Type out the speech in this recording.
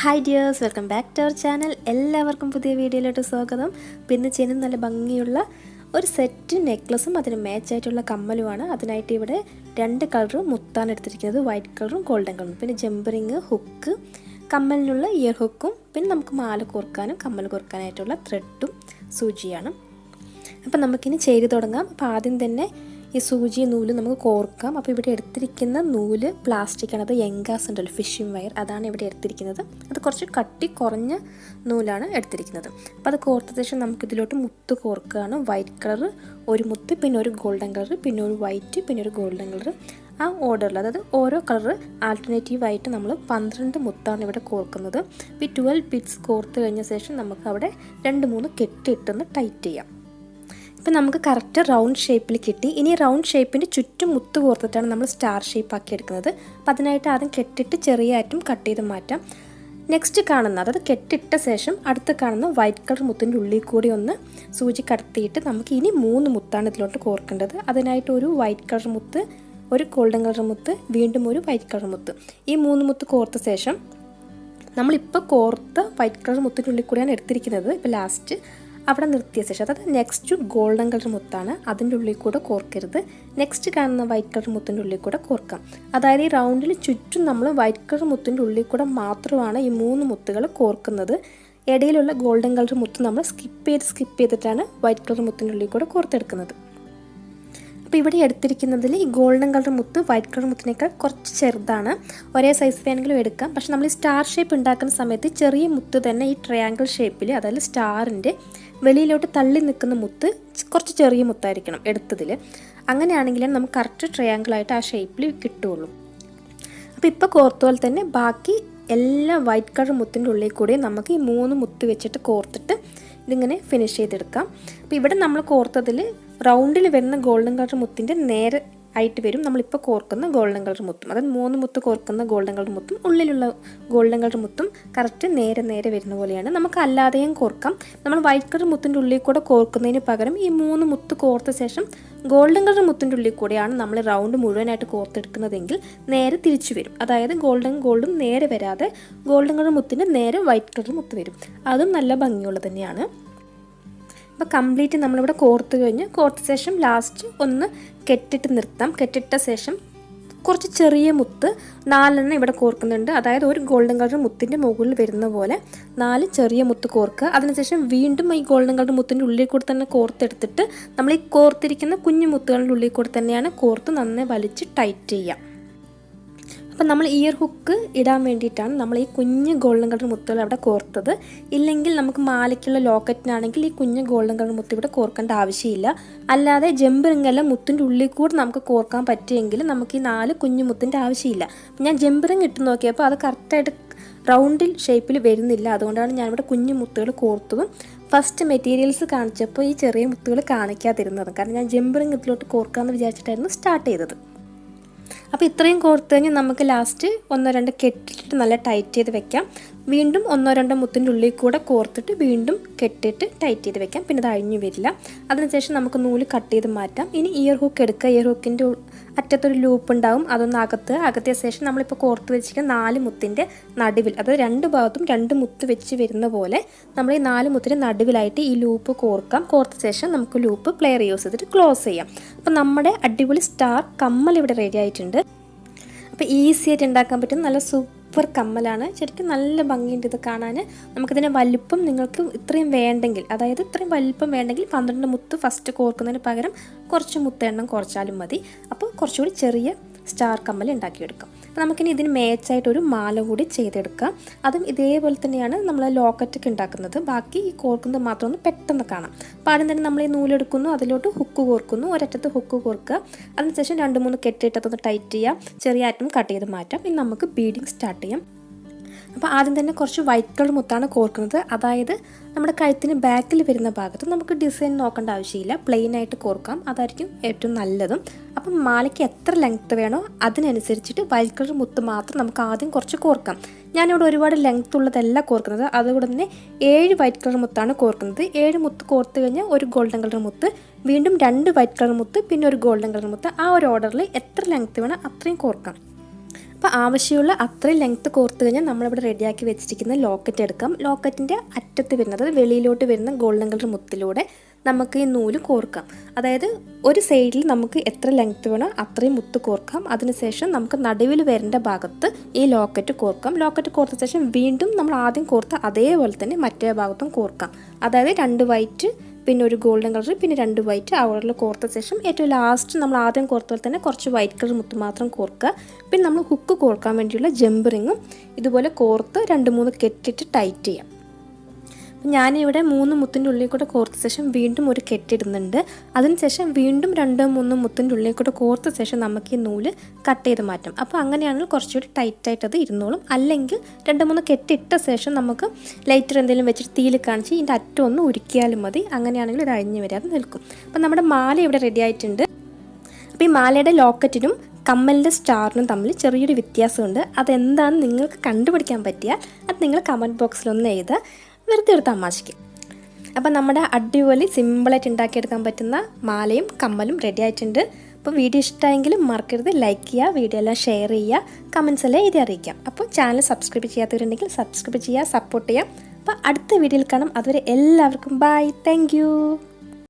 Hi dears, welcome back to our channel. എല്ലാവർക്കും പുതിയ വീഡിയോയിലോട്ട് സ്വാഗതം. പിന്നെ ചെയ്യുന്ന നല്ല ഭംഗിയുള്ള ഒരു സെറ്റ് നെക്ലസും അതിന് മാച്ചായിട്ടുള്ള കമ്മലുമാണ്. അതിനായിട്ട് ഇവിടെ രണ്ട് കളറും മുത്താണ് എടുത്തിരിക്കുന്നത്, വൈറ്റ് കളറും ഗോൾഡൻ കളറും. പിന്നെ ജംപറിങ്, ഹുക്ക്, കമ്മലിനുള്ള ഇയർ ഹുക്കും, പിന്നെ നമുക്ക് മാല കോർക്കാനും കമ്മൽ കോർക്കാനായിട്ടുള്ള ത്രെഡും സൂചിയാണ്. അപ്പം നമുക്കിനി ചെയ്ത് തുടങ്ങാം. അപ്പോൾ ആദ്യം തന്നെ ഈ സൂചി നൂല് നമുക്ക് കോർക്കാം. അപ്പോൾ ഇവിടെ എടുത്തിരിക്കുന്ന നൂല് പ്ലാസ്റ്റിക്കാണ്, അത് യങ്കാസ് ഉണ്ടല്ലോ, ഫിഷിംഗ് വയർ, അതാണ് ഇവിടെ എടുത്തിരിക്കുന്നത്. അത് കുറച്ച് കട്ടി കുറഞ്ഞ നൂലാണ് എടുത്തിരിക്കുന്നത്. അപ്പോൾ അത് കോർത്ത ശേഷം നമുക്കിതിലോട്ട് മുത്ത് കോർക്കുകയാണ്. വൈറ്റ് കളർ ഒരു മുത്ത്, പിന്നെ ഒരു ഗോൾഡൻ കളർ, പിന്നെ ഒരു വൈറ്റ്, പിന്നെ ഒരു ഗോൾഡൻ കളർ, ആ ഓർഡറിൽ, അതായത് ഓരോ കളർ ആൾട്ടർനേറ്റീവായിട്ട് നമ്മൾ 12 മുത്താണ് ഇവിടെ കോർക്കുന്നത്. ഈ 12 ബിറ്റ്സ് കോർത്ത് കഴിഞ്ഞ ശേഷം നമുക്ക് അവിടെ 2-3 കെട്ടിട്ടൊന്ന് ടൈറ്റ് ചെയ്യാം. ഇപ്പം നമുക്ക് കറക്റ്റ് റൗണ്ട് ഷേപ്പിൽ കിട്ടി. ഇനി റൗണ്ട് ഷേപ്പിൻ്റെ ചുറ്റും മുത്ത് കോർത്തിട്ടാണ് നമ്മൾ സ്റ്റാർ ഷേപ്പ് ആക്കി എടുക്കുന്നത്. അപ്പം അതിനായിട്ട് ആദ്യം കെട്ടിട്ട് ചെറിയ ആയിട്ടും കട്ട് ചെയ്ത് മാറ്റാം. നെക്സ്റ്റ് കാണുന്ന, അതായത് കെട്ടിട്ട ശേഷം അടുത്ത് കാണുന്ന വൈറ്റ് കളർ മുത്തിൻ്റെ ഉള്ളിൽ കൂടി ഒന്ന് സൂചി കടത്തിയിട്ട് നമുക്ക് ഇനി 3 മുത്താണ് ഇതിലോട്ട് കോർക്കേണ്ടത്. അതിനായിട്ട് ഒരു വൈറ്റ് കളർ മുത്ത്, ഒരു ഗോൾഡൻ കളർ മുത്ത്, വീണ്ടും ഒരു വൈറ്റ് കളർ മുത്ത്. ഈ 3 മുത്ത് കോർത്ത ശേഷം നമ്മളിപ്പോൾ കോർത്ത വൈറ്റ് കളർ മുത്തിൻ്റെ ഉള്ളിൽ കൂടിയാണ് എടുത്തിരിക്കുന്നത്. ഇപ്പോൾ ലാസ്റ്റ് അവിടെ നിർത്തിയ ശേഷം, അതായത് നെക്സ്റ്റ് ഗോൾഡൻ കളർ മുത്താണ്, അതിൻ്റെ ഉള്ളിൽ കൂടെ കോർക്കരുത്. നെക്സ്റ്റ് കാണുന്ന വൈറ്റ് കളർ മുത്തിൻ്റെ ഉള്ളിൽ കൂടെ കോർക്കാം. അതായത് ഈ റൗണ്ടിൽ ചുറ്റും നമ്മൾ വൈറ്റ് കളർ മുത്തിൻ്റെ ഉള്ളിൽ കൂടെ മാത്രമാണ് ഈ 3 മുത്തുകൾ കോർക്കുന്നത്. ഇടയിലുള്ള ഗോൾഡൻ കളർ മുത്ത് നമ്മൾ സ്കിപ്പ് ചെയ്തിട്ടാണ് വൈറ്റ് കളർ മുത്തിൻ്റെ ഉള്ളിൽ കൂടെ കോർത്തെടുക്കുന്നത്. അപ്പോൾ ഇവിടെ എടുത്തിരിക്കുന്നതിൽ ഈ ഗോൾഡൻ കളർ മുത്ത് വൈറ്റ് കളർ മുത്തിനേക്കാൾ കുറച്ച് ചെറുതാണ്. ഒരേ സൈസ് വേണമെങ്കിലും എടുക്കാം. പക്ഷെ നമ്മൾ ഈ സ്റ്റാർ ഷേപ്പ് ഉണ്ടാക്കുന്ന സമയത്ത് ചെറിയ മുത്ത് തന്നെ ഈ ട്രയാങ്കിൾ ഷേപ്പിൽ, അതായത് സ്റ്റാറിൻ്റെ വെളിയിലോട്ട് തള്ളി നിൽക്കുന്ന മുത്ത് കുറച്ച് ചെറിയ മുത്തായിരിക്കണം എടുത്തതിൽ. അങ്ങനെയാണെങ്കിലാണ് നമുക്ക് കറക്റ്റ് ട്രയാങ്കിളായിട്ട് ആ ഷേപ്പിൽ കിട്ടുകയുള്ളൂ. അപ്പോൾ ഇപ്പോൾ കോർത്ത പോലെ തന്നെ ബാക്കി എല്ലാ വൈറ്റ് കളർ മുത്തിൻ്റെ ഉള്ളിൽ കൂടി നമുക്ക് ഈ 3 മുത്ത് വെച്ചിട്ട് കോർത്തിട്ട് ഇതിങ്ങനെ ഫിനിഷ് ചെയ്തെടുക്കാം. അപ്പോൾ ഇവിടെ നമ്മൾ കോർത്തതിൽ റൗണ്ടിൽ വരുന്ന ഗോൾഡൻ കളർ മുത്തിൻ്റെ നേരെ ആയിട്ട് വരും നമ്മളിപ്പോൾ കോർക്കുന്ന ഗോൾഡൻ കളർ മുത്തും. അതായത് 3 മുത്ത് കോർക്കുന്ന ഗോൾഡൻ കളർ മുത്തും ഉള്ളിലുള്ള ഗോൾഡൻ കളർ മുത്തും കറക്റ്റ് നേരെ വരുന്ന പോലെയാണ്. നമുക്ക് അല്ലാതെയും കോർക്കാം. നമ്മൾ വൈറ്റ് കളർ മുത്തിൻ്റെ ഉള്ളിൽ കൂടെ കോർക്കുന്നതിന് പകരം ഈ 3 മുത്ത് കോർത്ത ശേഷം ഗോൾഡൻ കളർ മുത്തിൻ്റെ ഉള്ളിൽ കൂടെയാണ് നമ്മൾ റൗണ്ട് മുഴുവനായിട്ട് കോർത്തെടുക്കുന്നതെങ്കിൽ നേരെ തിരിച്ചു വരും. അതായത് ഗോൾഡും നേരെ വരാതെ ഗോൾഡൻ കളർ മുത്തിൻ്റെ നേരെ വൈറ്റ് കളർ മുത്ത് വരും. അതും നല്ല ഭംഗിയുള്ളത് തന്നെയാണ്. അപ്പോൾ കംപ്ലീറ്റ് നമ്മളിവിടെ കോർത്ത് കഴിഞ്ഞ് കോർത്ത ശേഷം ലാസ്റ്റ് ഒന്ന് കെട്ടിട്ട് നിർത്താം. കെട്ടിട്ട ശേഷം കുറച്ച് ചെറിയ മുത്ത് 4 ഇവിടെ കോർക്കുന്നുണ്ട്. അതായത് ഒരു ഗോൾഡൻ കളർ മുത്തിൻ്റെ മുകളിൽ വരുന്ന പോലെ 4 ചെറിയ മുത്ത് കോർക്കുക. അതിനുശേഷം വീണ്ടും ഈ ഗോൾഡൻ കളർ മുത്തിൻ്റെ ഉള്ളിൽ കൂടെ തന്നെ കോർത്തെടുത്തിട്ട് നമ്മൾ ഈ കോർത്തിരിക്കുന്ന കുഞ്ഞു മുത്തുകളുടെ ഉള്ളിൽ കൂടെ തന്നെയാണ് കോർത്ത് നന്നായി വലിച്ച് ടൈറ്റ് ചെയ്യുക. അപ്പം നമ്മൾ ഇയർ ഹുക്ക് ഇടാൻ വേണ്ടിയിട്ടാണ് നമ്മൾ ഈ കുഞ്ഞ് ഗോൾഡൻ കളർ മുത്തുകൾ അവിടെ കോർത്തത്. ഇല്ലെങ്കിൽ നമുക്ക് മാലയ്ക്കുള്ള ലോക്കറ്റിനാണെങ്കിൽ ഈ കുഞ്ഞ് ഗോൾഡൻ കളർ മുത്ത് ഇവിടെ കോർക്കേണ്ട ആവശ്യമില്ല. അല്ലാതെ ജംപറിങ്ങെല്ലാം മുത്തിൻ്റെ ഉള്ളിൽ കൂടെ നമുക്ക് കോർക്കാൻ പറ്റുമെങ്കിൽ നമുക്ക് ഈ 4 കുഞ്ഞു മുത്തിൻ്റെ ആവശ്യമില്ല. ഞാൻ ജംപറിങ് ഇട്ട് നോക്കിയപ്പോൾ അത് കറക്റ്റായിട്ട് റൗണ്ടിൽ ഷേപ്പിൽ വരുന്നില്ല. അതുകൊണ്ടാണ് ഞാനിവിടെ കുഞ്ഞു മുത്തുകൾ കോർത്തതും ഫസ്റ്റ് മെറ്റീരിയൽസ് കാണിച്ചപ്പോൾ ഈ ചെറിയ മുത്തുകൾ കാണിക്കാതിരുന്നത്. കാരണം ഞാൻ ജംപറിങ് ഇതിലോട്ട് കോർക്കാമെന്ന് വിചാരിച്ചിട്ടായിരുന്നു സ്റ്റാർട്ട് ചെയ്തത്. അപ്പോൾ ഇത്രയും കോർത്ത് കഴിഞ്ഞ് നമുക്ക് ലാസ്റ്റ് 1-2 കെട്ടിട്ട് നല്ല ടൈറ്റ് ചെയ്ത് വെക്കാം. വീണ്ടും 1-2 മുത്തിൻ്റെ ഉള്ളിൽ കൂടെ കോർത്തിട്ട് വീണ്ടും കെട്ടിട്ട് ടൈറ്റ് ചെയ്ത് വെക്കാം. പിന്നെ അത് അഴിഞ്ഞു വരില്ല. അതിനുശേഷം നമുക്ക് നൂല് കട്ട് ചെയ്ത് മാറ്റാം. ഇനി ഇയർ ഹുക്ക് എടുക്കുക. ഇയർ ഹുക്കിൻ്റെ അറ്റത്തൊരു ലൂപ്പ് ഉണ്ടാവും, അതൊന്ന് അകത്തിയ ശേഷം നമ്മളിപ്പോൾ കോർത്ത് വെച്ചിരിക്കുന്ന 4 മുത്തിൻ്റെ നടുവിൽ, അതായത് 2 ഭാഗത്തും 2 മുത്ത് വെച്ച് വരുന്ന പോലെ നമ്മൾ ഈ 4 മുത്തിൻ്റെ നടുവിലായിട്ട് ഈ ലൂപ്പ് കോർക്കാം. കോർത്ത ശേഷം നമുക്ക് ലൂപ്പ് പ്ലെയർ യൂസ് ചെയ്തിട്ട് ക്ലോസ് ചെയ്യാം. അപ്പോൾ നമ്മുടെ അടിപൊളി സ്റ്റാർ കമ്മൽ ഇവിടെ റെഡി ആയിട്ടുണ്ട്. അപ്പോൾ ഈസി ആയിട്ട് ഉണ്ടാക്കാൻ പറ്റുന്ന നല്ല സൂപ്പർ കമ്മലാണ്. ശരിക്കും നല്ല ഭംഗിയുണ്ട് ഇത് കാണാൻ. നമുക്കിതിൻ്റെ വലിപ്പം നിങ്ങൾക്ക് ഇത്രയും വേണ്ടെങ്കിൽ, അതായത് ഇത്രയും വലിപ്പം വേണ്ടെങ്കിൽ 12 മുത്ത് ഫസ്റ്റ് കോർക്കുന്നതിന് പകരം കുറച്ച് മുത്ത് എണ്ണം കുറച്ചാലും മതി. അപ്പോൾ കുറച്ചുകൂടി ചെറിയ സ്റ്റാർ കമ്മൽ ഉണ്ടാക്കിയെടുക്കാം. അപ്പോൾ നമുക്കിനി ഇതിന് മേച്ചായിട്ടൊരു മാല കൂടി ചെയ്തെടുക്കാം. അതും ഇതേപോലെ തന്നെയാണ് നമ്മൾ ലോക്കറ്റൊക്കെ ഉണ്ടാക്കുന്നത്. ബാക്കി ഈ കോർക്കുന്നത് മാത്രം ഒന്ന് പെട്ടെന്ന് കാണാം. അപ്പോൾ ആദ്യം തന്നെ നമ്മൾ ഈ നൂലെടുക്കുന്നു, അതിലോട്ട് ഹുക്ക് കോർക്കുന്നു, ഒരറ്റത്ത് ഹുക്ക് കോർക്കുക. അതിനുശേഷം 2-3 കെട്ടിയിട്ടതൊന്ന് ടൈറ്റ് ചെയ്യുക, ചെറിയ ആറ്റം കട്ട് ചെയ്ത് മാറ്റാം. ഇനി നമുക്ക് ബീഡിങ് സ്റ്റാർട്ട് ചെയ്യാം. അപ്പോൾ ആദ്യം തന്നെ കുറച്ച് വൈറ്റ് കളർ മുത്താണ് കോർക്കുന്നത്. അതായത് നമ്മുടെ കഴുത്തിന് ബാക്കിൽ വരുന്ന ഭാഗത്ത് നമുക്ക് ഡിസൈൻ നോക്കേണ്ട ആവശ്യമില്ല, പ്ലെയിൻ ആയിട്ട് കോർക്കാം. അതായിരിക്കും ഏറ്റവും നല്ലതും. അപ്പം മാലയ്ക്ക് എത്ര ലെങ്ത്ത് വേണോ അതിനനുസരിച്ചിട്ട് വൈറ്റ് കളർ മുത്ത് മാത്രം നമുക്ക് ആദ്യം കുറച്ച് കോർക്കാം. ഞാനിവിടെ ഒരുപാട് ലെങ്ത്ത് ഉള്ളതല്ല കോർക്കുന്നത്. അതുകൊണ്ട് തന്നെ 7 വൈറ്റ് കളർ മുത്താണ് കോർക്കുന്നത്. 7 മുത്ത് കോർത്ത് കഴിഞ്ഞാൽ ഒരു ഗോൾഡൻ കളർ മുത്ത്, വീണ്ടും 2 വൈറ്റ് കളർ മുത്ത്, പിന്നെ ഒരു ഗോൾഡൻ കളർ മുത്ത്. ആ ഒരു ഓർഡറിൽ എത്ര ലെങ്ത്ത് വേണോ അത്രയും കോർക്കാം. അപ്പോൾ ആവശ്യമുള്ള അത്രയും ലെങ്ത്ത് കോർത്ത് കഴിഞ്ഞാൽ നമ്മളിവിടെ റെഡിയാക്കി വെച്ചിരിക്കുന്ന ലോക്കറ്റ് എടുക്കാം. ലോക്കറ്റിൻ്റെ അറ്റത്ത് വരുന്നത് വെളിയിലോട്ട് വരുന്ന ഗോൾഡൻ കളർ മുത്തിലൂടെ നമുക്ക് ഈ നൂല് കോർക്കാം. അതായത് ഒരു സൈഡിൽ നമുക്ക് എത്ര ലെങ്ത്ത് വേണോ അത്രയും മുത്ത് കോർക്കാം. അതിനുശേഷം നമുക്ക് നടുവിൽ വരേണ്ട ഭാഗത്ത് ഈ ലോക്കറ്റ് കോർക്കാം. ലോക്കറ്റ് കോർത്ത ശേഷം വീണ്ടും നമ്മൾ ആദ്യം കോർത്ത അതേപോലെ തന്നെ മറ്റേ ഭാഗത്തും കോർക്കാം. അതായത് 2 വൈറ്റ് പിന്നെ ഒരു ഗോൾഡൻ കളർ പിന്നെ 2 വൈറ്റ് ആ ഓർഡറിൽ കോർത്ത ശേഷം ഏറ്റവും ലാസ്റ്റ് നമ്മൾ ആദ്യം കോർത്ത പോലെ തന്നെ കുറച്ച് വൈറ്റ് കളർ മുത്ത് മാത്രം കോർക്കുക. പിന്നെ നമ്മൾ ഹുക്ക് കോർക്കാൻ വേണ്ടിയുള്ള ജമ്പറിങ്ങും ഇതുപോലെ കോർത്ത് 2-3 കെട്ടിട്ട് ടൈറ്റ് ചെയ്യാം. ഞാനിവിടെ 3 മുത്തിൻ്റെ ഉള്ളിൽ കൂടെ കോർത്ത ശേഷം വീണ്ടും ഒരു കെട്ടിടുന്നുണ്ട്. അതിനുശേഷം വീണ്ടും 2-3 മുത്തിൻ്റെ ഉള്ളിൽ കൂടെ കോർത്ത ശേഷം നമുക്ക് ഈ നൂല് കട്ട് ചെയ്ത് മാറ്റാം. അപ്പോൾ അങ്ങനെയാണെങ്കിൽ കുറച്ചുകൂടി ടൈറ്റായിട്ട് അത് ഇരുന്നോളും. അല്ലെങ്കിൽ 2-3 കെട്ടിട്ട ശേഷം നമുക്ക് ലൈറ്റർ എന്തെങ്കിലും വെച്ചിട്ട് തീയിൽ കാണിച്ച് ഇതിൻ്റെ അറ്റം ഒന്ന് ഉരുക്കിയാലും മതി. അങ്ങനെയാണെങ്കിൽ ഇത് അഴിഞ്ഞ് വരാതെ നിൽക്കും. അപ്പോൾ നമ്മുടെ മാല ഇവിടെ റെഡി ആയിട്ടുണ്ട്. അപ്പോൾ ഈ മാലയുടെ ലോക്കറ്റിനും കമ്മലിൻ്റെ സ്റ്റാറിനും തമ്മിൽ ചെറിയൊരു വ്യത്യാസമുണ്ട്. അതെന്താണെന്ന് നിങ്ങൾക്ക് കണ്ടുപിടിക്കാൻ പറ്റിയാൽ അത് നിങ്ങൾ കമൻറ്റ് ബോക്സിലൊന്ന് എഴുതുക, വെറുതെ ഒരു തമാശയ്ക്ക്. അപ്പോൾ നമ്മുടെ അടിപൊളി സിമ്പിളായിട്ട് ഉണ്ടാക്കിയെടുക്കാൻ പറ്റുന്ന മാലയും കമ്മലും റെഡി ആയിട്ടുണ്ട്. അപ്പോൾ വീഡിയോ ഇഷ്ടമായെങ്കിൽ മറക്കരുത് ലൈക്ക് ചെയ്യുക, വീഡിയോ എല്ലാം ഷെയർ ചെയ്യുക, കമൻസ് എല്ലാം എഴുതി അറിയിക്കാം. അപ്പോൾ ചാനൽ സബ്സ്ക്രൈബ് ചെയ്യാത്തവരുണ്ടെങ്കിൽ സബ്സ്ക്രൈബ് ചെയ്യുക, സപ്പോർട്ട് ചെയ്യുക. അപ്പോൾ അടുത്ത വീഡിയോയിൽ കാണാം. അതുവരെ എല്ലാവർക്കും ബൈ, താങ്ക് യു.